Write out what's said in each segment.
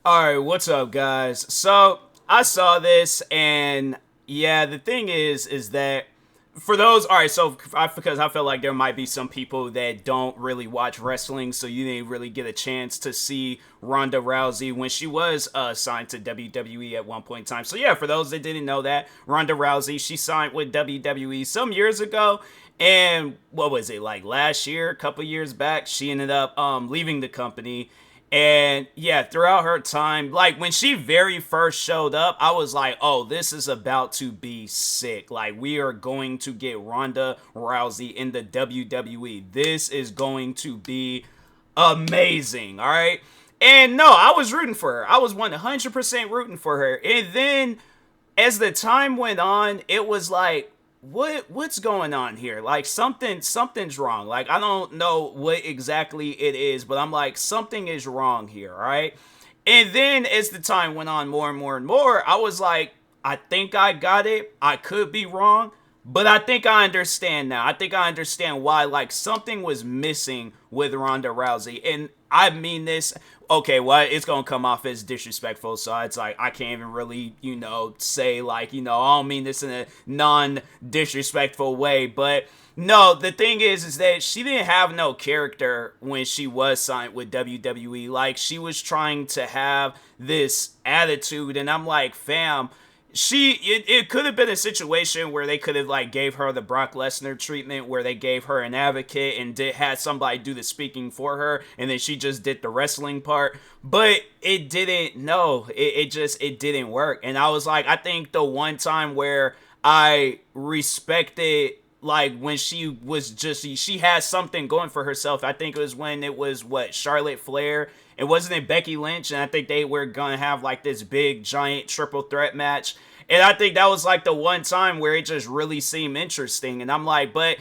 Alright, what's up, guys? So, I saw this, and yeah, the thing is that for those, alright, so because I feel like there might be some people that don't really watch wrestling, so you didn't really get a chance to see Ronda Rousey when she was signed to WWE at one point in time. So, yeah, for those that didn't know that, Ronda Rousey, she signed with WWE some years ago. And what was it, like last year, a couple years back, she ended up leaving the company. And yeah, throughout her time, like when she very first showed up, I was like, oh, this is about to be sick. Like, we are going to get Ronda Rousey in the WWE. This is going to be amazing. All right. And no, I was rooting for her. I was 100% rooting for her. And then as the time went on, it was like, what's going on here? Like, something's wrong. Like, I don't know what exactly it is, but I'm like, something is wrong here, all right? And then as the time went on more and more and more, I was like, I think I got it. I could be wrong, but I think I understand now. I think I understand why, like, something was missing with Ronda Rousey. And I mean this, okay, well, it's going to come off as disrespectful. So it's like, I can't even really, say, like, I don't mean this in a non disrespectful way. But no, the thing is that she didn't have no character when she was signed with WWE. Like, she was trying to have this attitude. And I'm like, fam, it could have been a situation where they could have like gave her the Brock Lesnar treatment, where they gave her an advocate and had somebody do the speaking for her, and then she just did the wrestling part. But it didn't. No, it didn't work. And I was like, I think the one time where I respected, like, when she had something going for herself, I think it was when it was Charlotte Flair. It wasn't it Becky Lynch, and I think they were gonna have like this big giant triple threat match. And I think that was like the one time where it just really seemed interesting. And I'm like, but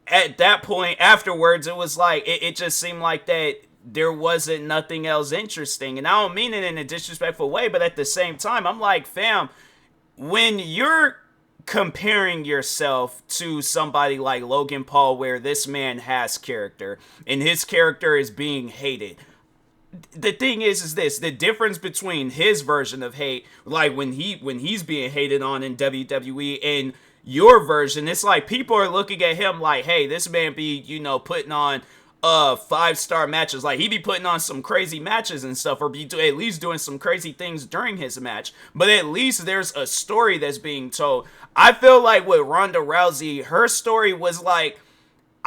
at that point afterwards, it was like it just seemed like that there wasn't nothing else interesting. And I don't mean it in a disrespectful way, but at the same time, I'm like, fam, when you're comparing yourself to somebody like Logan Paul, where this man has character and his character is being hated, the thing is this: the difference between his version of hate, like when he's being hated on in WWE, and your version, it's like people are looking at him like, hey, this man be putting on 5-star matches. Like, he be putting on some crazy matches and stuff, or be at least doing some crazy things during his match. But at least there's a story that's being told. I feel like with Ronda Rousey, her story was like,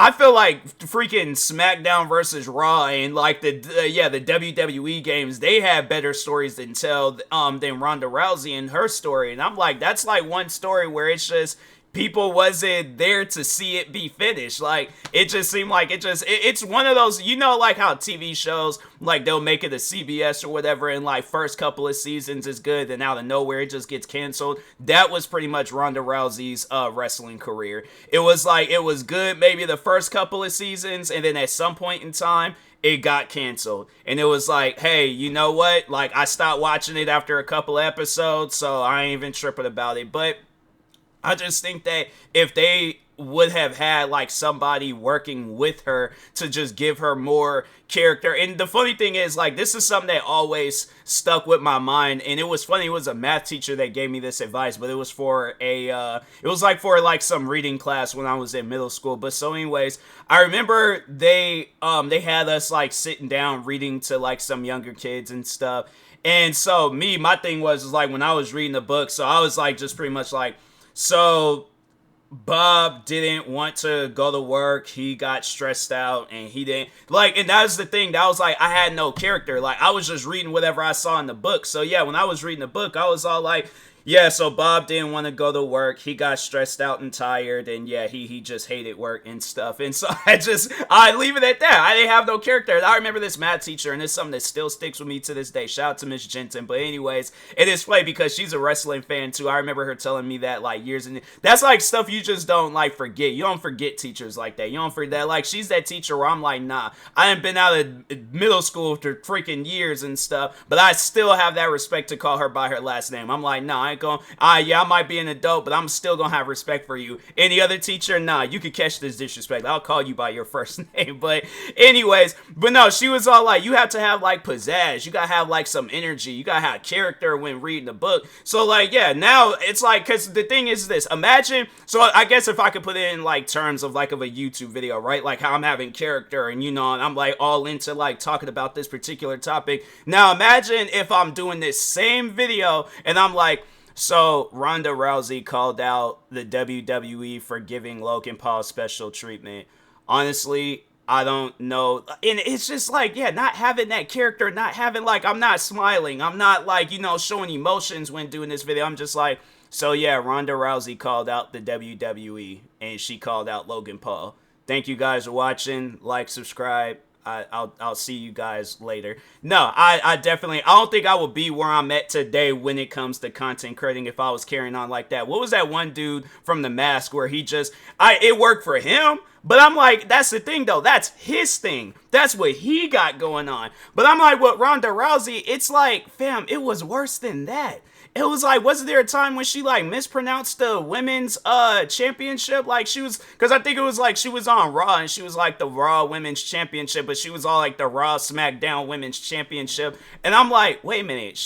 I feel like freaking SmackDown versus Raw and like the WWE games, they have better stories than than Ronda Rousey and her story. And I'm like, that's like one story where it's just people wasn't there to see it be finished. Like, it just seemed like it's one of those, like how TV shows, like they'll make it a CBS or whatever, and like first couple of seasons is good, then out of nowhere it just gets canceled. That was pretty much Ronda Rousey's wrestling career. It was like, it was good maybe the first couple of seasons, and then at some point in time it got canceled. And it was like, hey, you know what? Like, I stopped watching it after a couple episodes, so I ain't even tripping about it. But I just think that if they would have had like somebody working with her to just give her more character. And the funny thing is, like, this is something that always stuck with my mind. And it was funny, it was a math teacher that gave me this advice, but it was for for some reading class when I was in middle school. But so anyways, I remember they had us like sitting down reading to like some younger kids and stuff. And so my thing was like, when I was reading the book, so I was like just pretty much like, so Bob didn't want to go to work. He got stressed out and he didn't like, and that was the thing. That was like, I had no character. Like, I was just reading whatever I saw in the book. So yeah, when I was reading the book, I was all like, yeah, so Bob didn't want to go to work. He got stressed out and tired, and yeah, he just hated work and stuff. And so I leave it at that. I didn't have no character. And I remember this math teacher, and it's something that still sticks with me to this day. Shout out to Miss Jensen. But anyways, it is funny because she's a wrestling fan too. I remember her telling me that like years, and that's like stuff you just don't like forget. You don't forget teachers like that. You don't forget that. Like, she's that teacher where I'm like, nah, I haven't been out of middle school for freaking years and stuff, but I still have that respect to call her by her last name. I'm like, nah, I ain't going, yeah, I might be an adult, but I'm still gonna have respect for you. Any other teacher, nah, you could catch this disrespect. I'll call you by your first name. But anyways, but no, she was all like, you have to have like pizzazz. You gotta have like some energy. You gotta have character when reading the book. So like, yeah, now it's like, cause the thing is this, imagine, so I guess if I could put it in like terms of like of a YouTube video, right? Like how I'm having character and you know, and I'm like all into like talking about this particular topic. Now imagine if I'm doing this same video and I'm like, so Ronda Rousey called out the WWE for giving Logan Paul special treatment. Honestly, I don't know. And it's just like, yeah, not having that character, not having like, I'm not smiling. I'm not like, you know, showing emotions when doing this video. I'm just like, so yeah, Ronda Rousey called out the WWE and she called out Logan Paul. Thank you guys for watching. Like, subscribe. I'll see you guys later. No, I definitely, I don't think I would be where I'm at today when it comes to content creating if I was carrying on like that. What was that one dude from The Mask where he just, it worked for him, but I'm like, that's the thing though, that's his thing. That's what he got going on. But I'm like, with Ronda Rousey, it's like, fam, it was worse than that. It was like, wasn't there a time when she like mispronounced the women's championship? Like she was, because I think it was like she was on Raw and she was like the Raw Women's Championship, but she was all like the Raw SmackDown Women's Championship. And I'm like, wait a minute,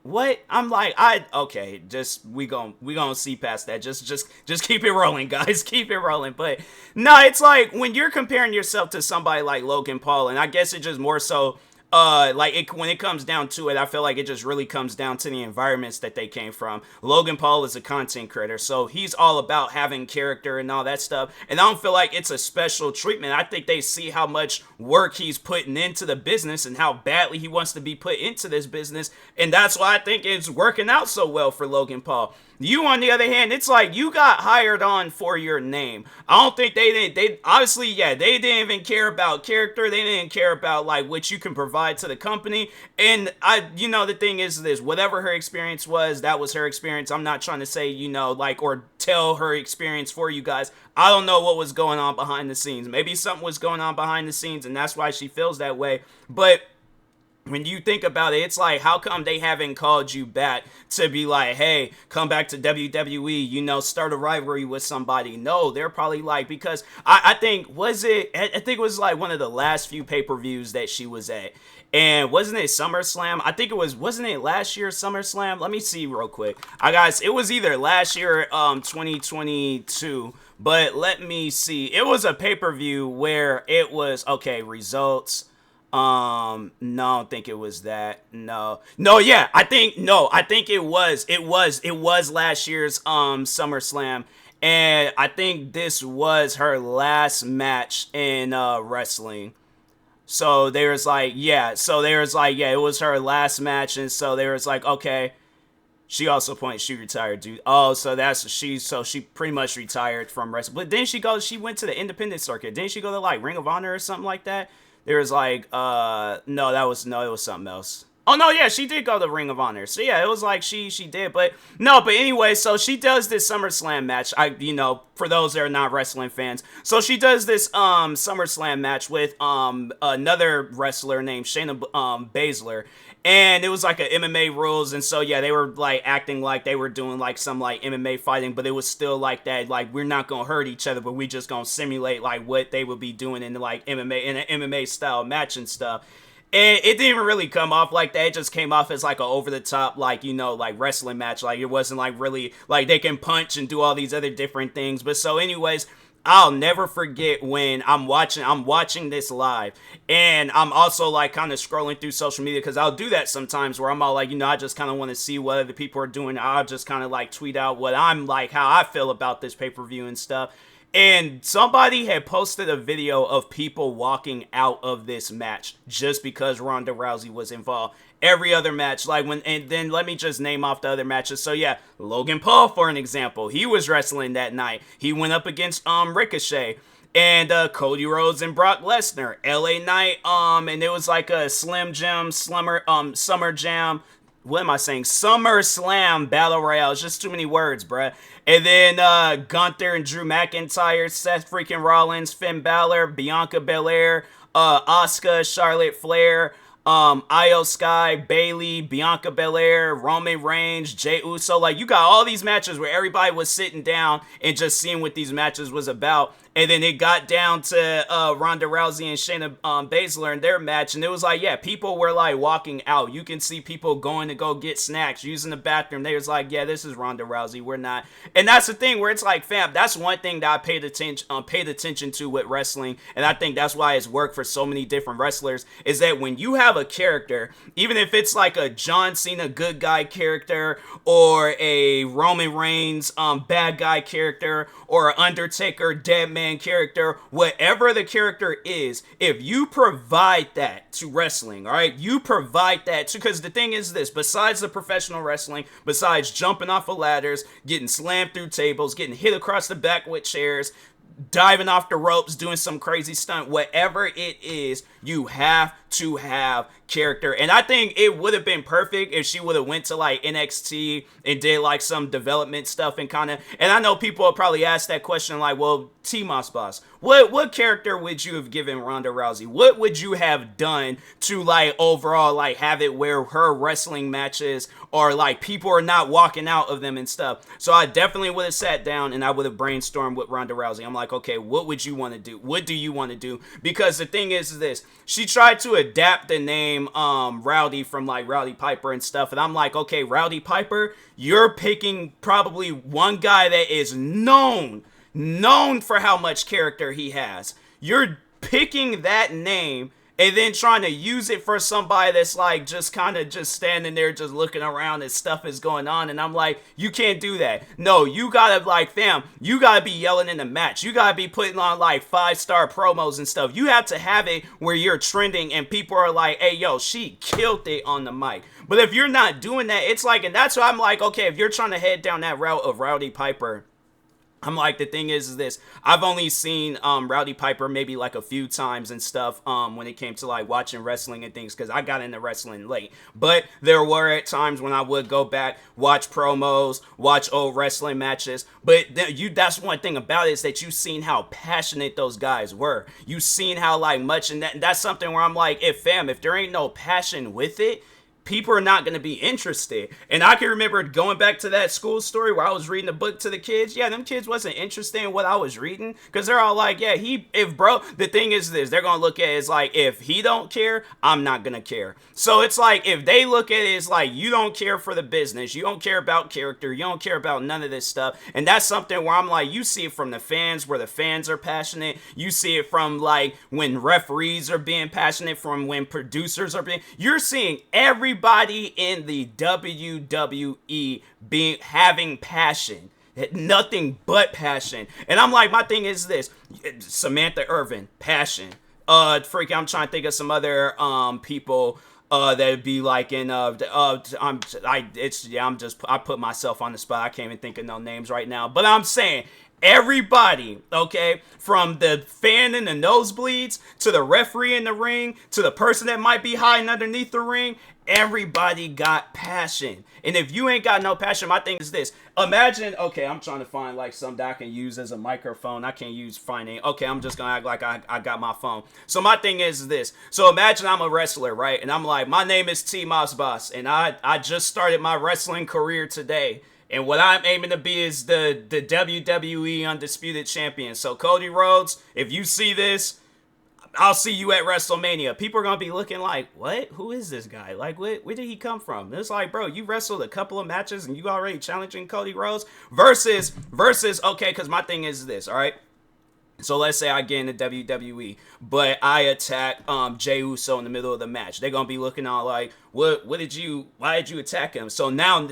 what? I'm like, okay, just we gonna see past that. Just keep it rolling, guys. Keep it rolling. But no, it's like when you're comparing yourself to somebody like Logan Paul, and I guess it just more so when it comes down to it, I feel like it just really comes down to the environments that they came from. Logan Paul is a content creator, so he's all about having character and all that stuff. And I don't feel like it's a special treatment. I think they see how much work he's putting into the business and how badly he wants to be put into this business. And that's why I think it's working out so well for Logan Paul. You, on the other hand, it's like you got hired on for your name. I don't think they obviously, yeah, they didn't even care about character. They didn't care about like what you can provide to the company. And the thing is this, whatever her experience was, that was her experience. I'm not trying to say, or tell her experience for you guys. I don't know what was going on behind the scenes. Maybe something was going on behind the scenes and that's why she feels that way. But when you think about it, it's like, how come they haven't called you back to be like, hey, come back to WWE, start a rivalry with somebody? No, they're probably like, because I think it was like one of the last few pay-per-views that she was at. And wasn't it SummerSlam? I think wasn't it last year SummerSlam? Let me see real quick. Guys, it was either last year, 2022, but let me see. It was a pay-per-view where it was, okay, results. No, I don't think it was that. No, yeah, I think it was last year's SummerSlam, and I think this was her last match in wrestling. So it was her last match, and so there was like, okay, she also she retired, dude. Oh, so she pretty much retired from wrestling. But then she went to the independent circuit. Didn't she go to like Ring of Honor or something like that? There was like, it was something else. Oh, no, yeah, she did go to Ring of Honor. So, yeah, it was like she did. But anyway, so she does this SummerSlam match. For those that are not wrestling fans. So she does this SummerSlam match with another wrestler named Shayna Baszler. And it was like a MMA rules, and so yeah, they were like acting like they were doing like some like MMA fighting, but it was still like that, like we're not gonna hurt each other, but we just gonna simulate like what they would be doing in like MMA, in an MMA style match and stuff. And it didn't even really come off like that. It just came off as like a over the top, like, like wrestling match. Like it wasn't like really like they can punch and do all these other different things. But so anyways, I'll never forget when I'm watching this live, and I'm also like kind of scrolling through social media, because I'll do that sometimes where I'm all like, I just kind of want to see what other people are doing. I'll just kind of like tweet out what I'm like, how I feel about this pay-per-view and stuff. And somebody had posted a video of people walking out of this match just because Ronda Rousey was involved. Every other match, and then let me just name off the other matches. So yeah, Logan Paul, for an example, he was wrestling that night. He went up against Ricochet. And Cody Rhodes and Brock Lesnar. LA Knight, and it was like a Summer Jam. What am I saying? SummerSlam Battle Royale. It's just too many words, bruh. And then Gunther and Drew McIntyre, Seth freaking Rollins, Finn Balor, Bianca Belair, Asuka, Charlotte Flair, Io Sky, Bailey, Bianca Belair, Roman Reigns, Jey Uso. Like, you got all these matches where everybody was sitting down and just seeing what these matches was about. And then it got down to Ronda Rousey and Shayna Baszler in their match, and it was like, yeah, people were like walking out. You can see people going to go get snacks, using the bathroom. They was like, yeah, this is Ronda Rousey. We're not. And that's the thing where it's like, fam, that's one thing that I paid attention to with wrestling, and I think that's why it's worked for so many different wrestlers. Is that when you have a character, even if it's like a John Cena good guy character or a Roman Reigns bad guy character or an Undertaker dead man character, whatever the character is, if you provide that to wrestling, all right, you provide that to, because the thing is this, besides the professional wrestling, besides jumping off of ladders, getting slammed through tables, getting hit across the back with chairs, diving off the ropes, doing some crazy stunt, whatever it is, you have to have character. And I think it would have been perfect if she would have went to like NXT and did like some development stuff and kind of, and I know people will probably ask that question like, well, TMossBoss, what character would you have given Ronda Rousey? What would you have done to like overall like have it where her wrestling matches or like people are not walking out of them and stuff? So I definitely would have sat down and I would have brainstormed with Ronda Rousey. I'm like, okay, what would you want to do? What do you want to do? Because the thing is this, she tried to adapt the name Rowdy from like Rowdy Piper and stuff, and I'm like, okay, Rowdy Piper, you're picking probably one guy that is known for how much character he has. You're picking that name and then trying to use it for somebody that's like just kind of just standing there just looking around and stuff is going on, and I'm like, you can't do that. No, you gotta like, fam, you gotta be yelling in the match. You gotta be putting on like 5-star promos and stuff. You have to have it where you're trending and people are like, hey yo, she killed it on the mic. But if you're not doing that, it's like, and that's why I'm like, okay, if you're trying to head down that route of Rowdy Piper, I'm like, the thing is this, I've only seen Rowdy Piper maybe like a few times and stuff when it came to like watching wrestling and things, because I got into wrestling late. But there were at times when I would go back, watch promos, watch old wrestling matches. But that's one thing about it, is that you've seen how passionate those guys were. You've seen how like much, and that's something where I'm like, if there ain't no passion with it, people are not going to be interested. And I can remember going back to that school story where I was reading a book to the kids. Yeah, them kids wasn't interested in what I was reading, because they're all like, yeah, the thing is this, they're going to look at it as like, if he don't care, I'm not going to care. So it's like, if they look at it as like, you don't care for the business, you don't care about character, you don't care about none of this stuff. And that's something where I'm like, you see it from the fans, where the fans are passionate. You see it from like when referees are being passionate, from when producers are you're seeing everybody in the WWE having passion, nothing but passion. And I'm like, my thing is this, Samantha Irvin, passion. I'm trying to think of some other people that'd be like in I put myself on the spot. I can't even think of no names right now, but I'm saying everybody, okay, from the fan in the nosebleeds to the referee in the ring to the person that might be hiding underneath the ring, everybody got passion. And if you ain't got no passion, my thing is this. Imagine, okay, I'm trying to find like something that I can use as a microphone. I can't use finding. Okay, I'm just gonna act like I got my phone. So my thing is this. So imagine I'm a wrestler, right? And I'm like, my name is TMossBoss, and I just started my wrestling career today. And what I'm aiming to be is the WWE Undisputed Champion. So Cody Rhodes, if you see this, I'll see you at WrestleMania. People are going to be looking like, what? Who is this guy? Like, where did he come from? And it's like, bro, you wrestled a couple of matches and you already challenging Cody Rhodes? Versus, okay, because my thing is this, all right? So let's say I get in the WWE, but I attack Jey Uso in the middle of the match. They're going to be looking all like, why did you attack him? So now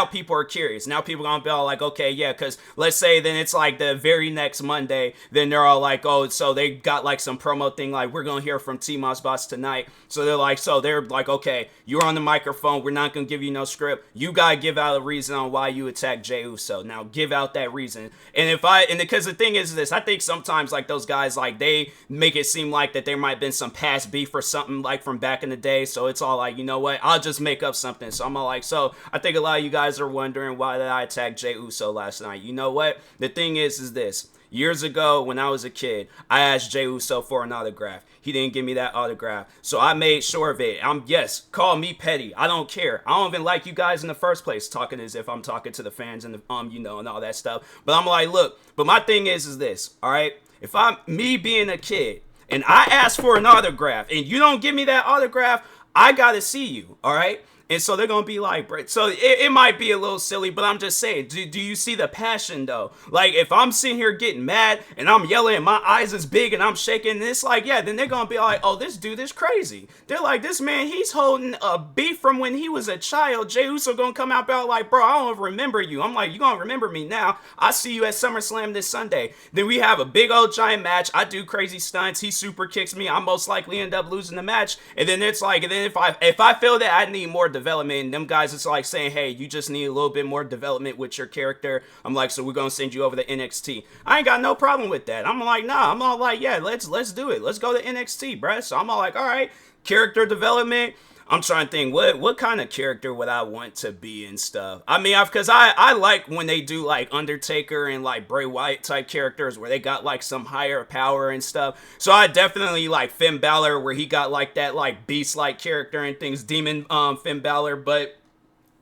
people are curious. Now people are going to be all like, okay, yeah, because let's say then it's like the very next Monday, then they're all like, oh, so they got like some promo thing, like we're going to hear from TMossBoss tonight. So they're like, okay, you're on the microphone. We're not going to give you no script. You got to give out a reason on why you attacked Jey Uso. Now give out that reason. And because the thing is this, I think sometimes like those guys, like they make it seem like that there might have been some past beef or something like from back in the day. So it's all like, you know what, I'll just make up something. So I'm all like, so I think a lot of you guys are wondering why did I attack Jey Uso last night. You know what, the thing is this, Years ago, when I was a kid, I asked Jey Uso for an autograph. He didn't give me that autograph. So I made sure of it. Yes, call me petty. I don't care. I don't even like you guys in the first place, talking as if I'm talking to the fans and and all that stuff. But I'm like, look, but my thing is this, all right? If I'm me being a kid and I ask for an autograph and you don't give me that autograph, I gotta see you, all right? And so they're going to be like, so it might be a little silly, but I'm just saying, do you see the passion though? Like if I'm sitting here getting mad and I'm yelling and my eyes is big and I'm shaking, and it's like, yeah, then they're going to be like, oh, this dude is crazy. They're like, this man, he's holding a beef from when he was a child. Jey Uso going to come out and like, bro, I don't remember you. I'm like, you going to remember me now. I see you at SummerSlam this Sunday. Then we have a big old giant match. I do crazy stunts. He super kicks me. I most likely end up losing the match. And then it's like, and then if I feel that I need more development, and them guys, it's like saying, hey, you just need a little bit more development with your character. I'm like, so we're gonna send you over to NXT. I ain't got no problem with that. I'm like, nah. I'm all like, yeah, let's do it. Let's go to NXT, bruh. So I'm all like, all right, character development. I'm trying to think, what kind of character would I want to be and stuff. I mean, because I like when they do like Undertaker and like Bray Wyatt type characters where they got like some higher power and stuff. So I definitely like Finn Balor, where he got like that like beast-like character and things, Demon Finn Balor. But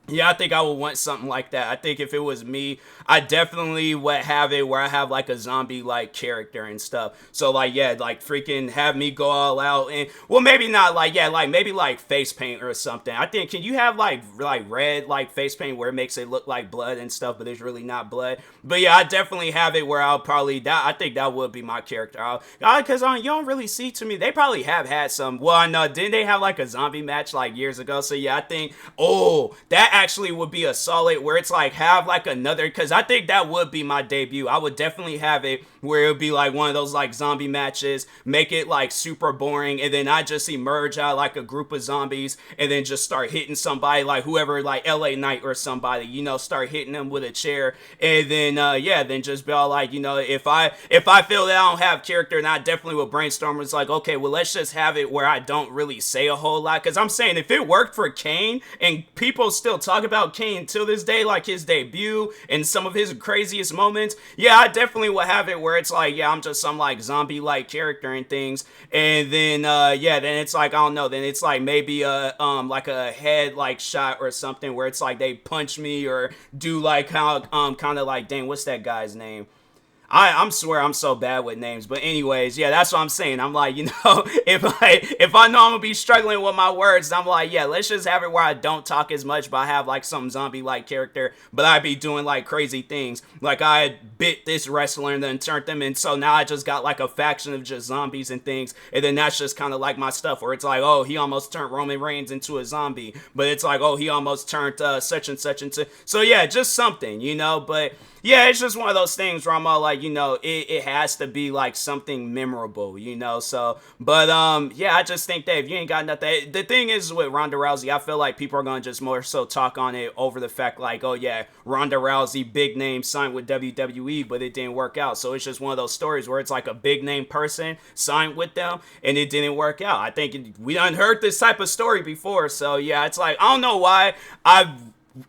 yeah, I think I would want something like that. I think if it was me, I definitely would have it where I have like a zombie-like character and stuff. So like, yeah, like freaking have me go all out and, well, maybe not like, yeah, like maybe like face paint or something. I think, can you have like red like face paint where it makes it look like blood and stuff, but it's really not blood? But yeah, I definitely have it where I'll probably, I think that would be my character. Because you don't really see to me, they probably have had some, well, I know, didn't they have like a zombie match like years ago? So yeah, I think, oh, that actually would be a solid where it's like have like another, because I think that would be my debut. I would definitely have it where it would be like one of those like zombie matches, make it like super boring, and then I just emerge out like a group of zombies and then just start hitting somebody, like whoever, like LA Knight or somebody, start hitting them with a chair, and then then just be all like, if I feel that I don't have character, and I definitely would brainstorm, it's like, okay, well, let's just have it where I don't really say a whole lot, because I'm saying if it worked for Kane and people still talk about Kane till this day, like his debut and some of his craziest moments, yeah, I definitely would have it where it's like, yeah, I'm just some like zombie like character and things, and then then it's like, I don't know, then it's like maybe like a head like shot or something where it's like they punch me or do like how kind of like, dang, what's that guy's name? I'm swear I'm so bad with names, but anyways, yeah, that's what I'm saying. I'm like, if I know I'm gonna be struggling with my words, I'm like, yeah, let's just have it where I don't talk as much, but I have like some zombie-like character, but I be doing like crazy things. Like I bit this wrestler and then turned them, and so now I just got like a faction of just zombies and things, and then that's just kind of like my stuff, where it's like, oh, he almost turned Roman Reigns into a zombie, but it's like, oh, he almost turned such and such into. So yeah, just something, but. Yeah, it's just one of those things where I'm all like, it has to be like something memorable, so, but, yeah, I just think that if you ain't got nothing, the thing is with Ronda Rousey, I feel like people are going to just more so talk on it over the fact like, oh yeah, Ronda Rousey, big name, signed with WWE, but it didn't work out. So it's just one of those stories where it's like a big name person signed with them and it didn't work out. I think we done heard this type of story before. So yeah, it's like, I don't know why I've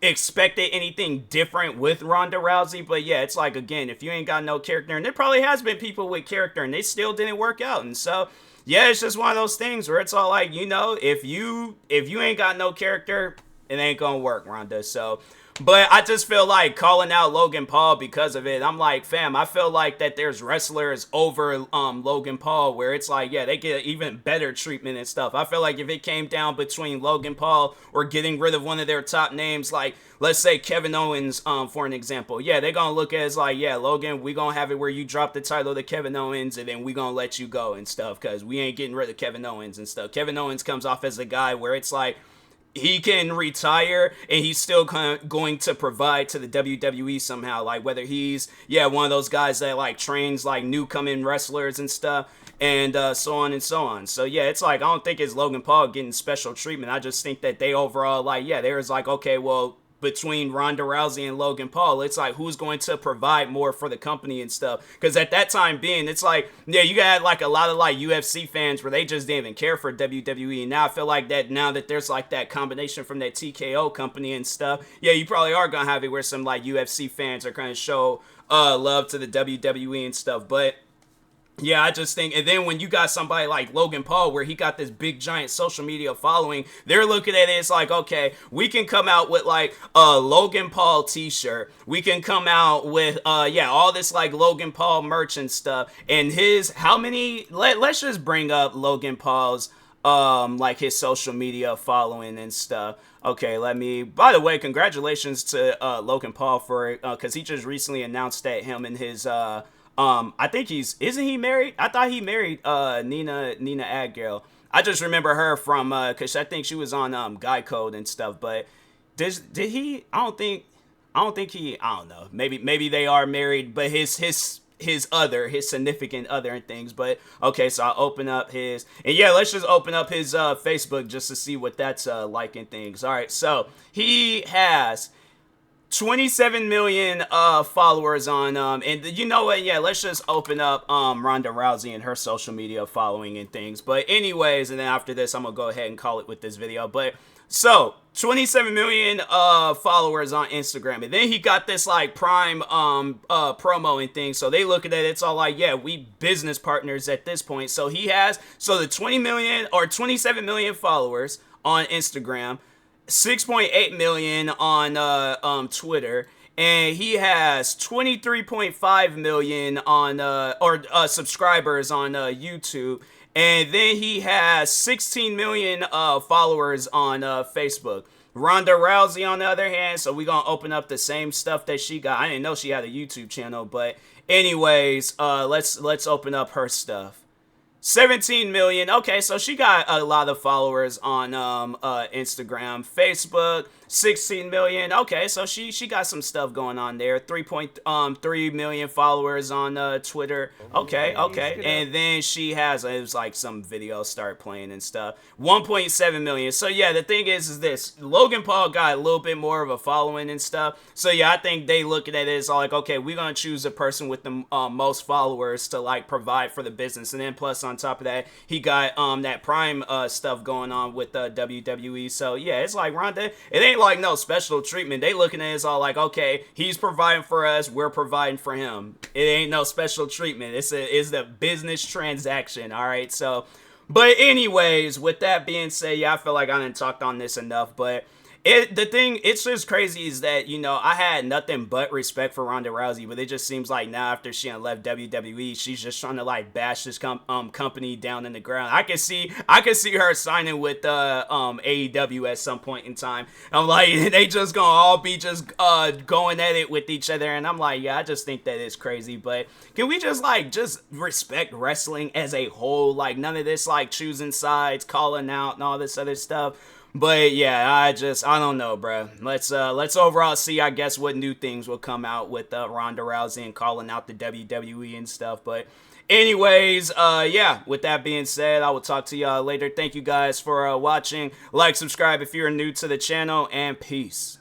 expected anything different with Ronda Rousey, but yeah, it's like, again, if you ain't got no character, and there probably has been people with character and they still didn't work out, and so yeah, it's just one of those things where it's all like, if you ain't got no character, it ain't gonna work, Ronda. So but I just feel like calling out Logan Paul because of it. I'm like, fam, I feel like that there's wrestlers over Logan Paul where it's like, yeah, they get even better treatment and stuff. I feel like if it came down between Logan Paul or getting rid of one of their top names, like let's say Kevin Owens, for an example, yeah, they're gonna look at it as like, yeah, Logan, we gonna have it where you drop the title to Kevin Owens and then we gonna let you go and stuff, because we ain't getting rid of Kevin Owens and stuff. Kevin Owens comes off as a guy where it's like, he can retire and he's still going to provide to the WWE somehow, like whether he's one of those guys that like trains like new coming wrestlers and stuff, and so on and so on. So yeah, it's like, I don't think it's Logan Paul getting special treatment. I just think that they overall like, yeah, there's like, okay, well, between Ronda Rousey and Logan Paul. It's like, who's going to provide more for the company and stuff? Because at that time being, it's like, yeah, you got like a lot of like UFC fans where they just didn't even care for WWE. And now I feel like that now that there's like that combination from that TKO company and stuff, yeah, you probably are gonna have it where some like UFC fans are gonna show love to the WWE and stuff. But yeah, I just think, and then when you got somebody like Logan Paul, where he got this big giant social media following, they're looking at it, it's like, okay, we can come out with like a Logan Paul t-shirt. We can come out with, yeah, all this like Logan Paul merch and stuff. And his, how many, let's just bring up Logan Paul's, like his social media following and stuff. Okay, by the way, congratulations to, Logan Paul for, cause he just recently announced that him and his, I think isn't he married? I thought he married Nina Aggirl. I just remember her from cause I think she was on Guy Code and stuff. But did he? I don't think he. I don't know. Maybe they are married. But his significant other and things. But okay, so I'll open up his, and yeah, let's just open up his Facebook just to see what that's like and things. All right, so he has 27 million followers on and you know what, yeah, let's just open up Ronda Rousey and her social media following and things. But anyways, and then after this I'm gonna go ahead and call it with this video. But so 27 million followers on Instagram, and then he got this like Prime promo and things. So they look at it, it's all like, yeah, we business partners at this point. So he has, so the 20 million or 27 million followers on Instagram, 6.8 million on Twitter, and he has 23.5 million on subscribers on YouTube, and then he has 16 million followers on Facebook. Ronda Rousey on the other hand, so we're gonna open up the same stuff that she got. I didn't know she had a YouTube channel, but anyways, let's open up her stuff. 17 million. Okay, so she got a lot of followers on Instagram. Facebook, 16 million. Okay, so she got some stuff going on there. 3.3 million followers on Twitter. Okay. And then she has, it was like some videos start playing and stuff. 1.7 million. So yeah, the thing is this. Logan Paul got a little bit more of a following and stuff. So yeah, I think they looking at it as like, okay, we're gonna choose a person with the most followers to like provide for the business. And then plus on top of that, he got that Prime stuff going on with WWE. So yeah, it's like Ronda, it ain't like no special treatment. They looking at it as all like, okay, he's providing for us, we're providing for him. It ain't no special treatment. It's a business transaction. All right, so but anyways, with that being said, yeah, I feel like I didn't talk on this enough. But the thing, it's just crazy is that, you know, I had nothing but respect for Ronda Rousey, but it just seems like now after she left WWE, she's just trying to like bash this company down in the ground. I can see her signing with AEW at some point in time. I'm like, they just gonna all be just going at it with each other, and I'm like, yeah, I just think that is crazy. But can we just respect wrestling as a whole? Like none of this like choosing sides, calling out, and all this other stuff. But yeah, I don't know, bro. Let's overall see, I guess, what new things will come out with Ronda Rousey and calling out the WWE and stuff. But anyways, yeah, with that being said, I will talk to y'all later. Thank you guys for watching. Like, subscribe if you're new to the channel, and peace.